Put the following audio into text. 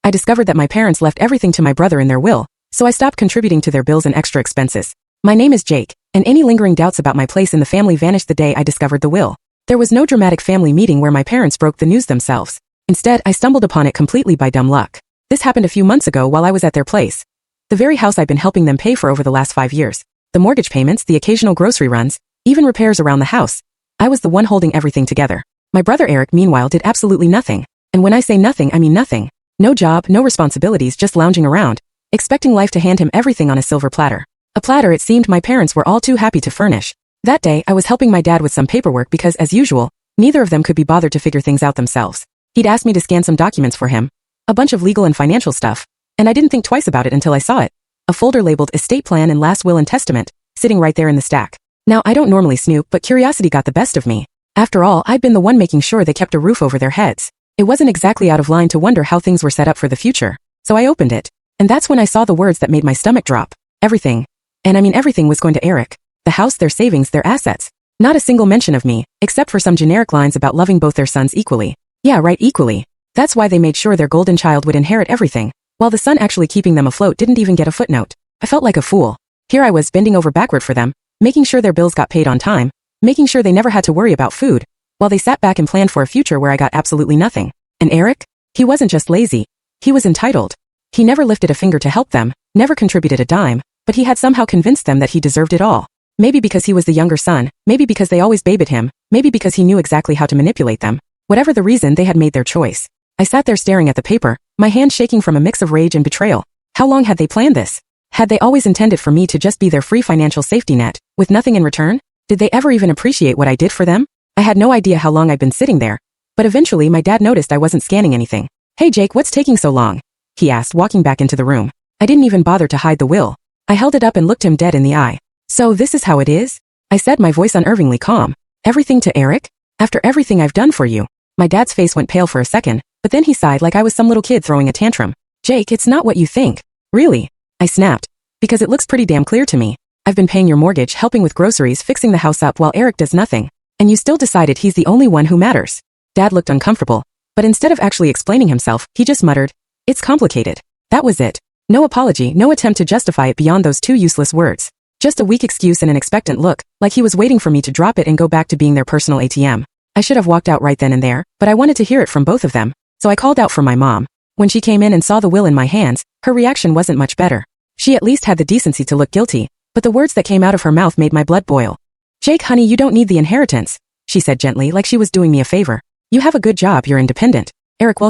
I discovered that my parents left everything to my brother in their will, so I stopped contributing to their bills and extra expenses. My name is Jake, and any lingering doubts about my place in the family vanished the day I discovered the will. There was no dramatic family meeting where my parents broke the news themselves. Instead, I stumbled upon it completely by dumb luck. This happened a few months ago while I was at their place. The very house I'd been helping them pay for over the last 5 years. The mortgage payments, the occasional grocery runs, even repairs around the house. I was the one holding everything together. My brother Eric, meanwhile, did absolutely nothing. And when I say nothing, I mean nothing. No job, no responsibilities, just lounging around, expecting life to hand him everything on a silver platter. A platter it seemed my parents were all too happy to furnish. That day, I was helping my dad with some paperwork because, as usual, neither of them could be bothered to figure things out themselves. He'd asked me to scan some documents for him, a bunch of legal and financial stuff, and I didn't think twice about it until I saw it. A folder labeled Estate Plan and Last Will and Testament, sitting right there in the stack. Now, I don't normally snoop, but curiosity got the best of me. After all, I'd been the one making sure they kept a roof over their heads. It wasn't exactly out of line to wonder how things were set up for the future. So I opened it. And that's when I saw the words that made my stomach drop. Everything. And I mean everything was going to Eric. The house, their savings, their assets. Not a single mention of me, except for some generic lines about loving both their sons equally. Yeah, right, equally. That's why they made sure their golden child would inherit everything, while the son actually keeping them afloat didn't even get a footnote. I felt like a fool. Here I was bending over backward for them, making sure their bills got paid on time, making sure they never had to worry about food, while they sat back and planned for a future where I got absolutely nothing. And Eric? He wasn't just lazy. He was entitled. He never lifted a finger to help them, never contributed a dime, but he had somehow convinced them that he deserved it all. Maybe because he was the younger son, maybe because they always babied him, maybe because he knew exactly how to manipulate them. Whatever the reason, they had made their choice. I sat there staring at the paper, my hand shaking from a mix of rage and betrayal. How long had they planned this? Had they always intended for me to just be their free financial safety net, with nothing in return? Did they ever even appreciate what I did for them? I had no idea how long I'd been sitting there. But eventually my dad noticed I wasn't scanning anything. "Hey Jake, what's taking so long?" he asked, walking back into the room. I didn't even bother to hide the will. I held it up and looked him dead in the eye. "So this is how it is?" I said, my voice unnervingly calm. "Everything to Eric? After everything I've done for you?" My dad's face went pale for a second, but then he sighed like I was some little kid throwing a tantrum. "Jake, it's not what you think." "Really?" I snapped. "Because it looks pretty damn clear to me. I've been paying your mortgage, helping with groceries, fixing the house up while Eric does nothing. And you still decided he's the only one who matters." Dad looked uncomfortable, but instead of actually explaining himself, he just muttered, "It's complicated." That was it. No apology, no attempt to justify it beyond those two useless words. Just a weak excuse and an expectant look, like he was waiting for me to drop it and go back to being their personal ATM. I should have walked out right then and there, but I wanted to hear it from both of them, so I called out for my mom. When she came in and saw the will in my hands, her reaction wasn't much better. She at least had the decency to look guilty, but the words that came out of her mouth made my blood boil. "Jake, honey, you don't need the inheritance," she said gently, like she was doing me a favor. "You have a good job, you're independent. Eric, well,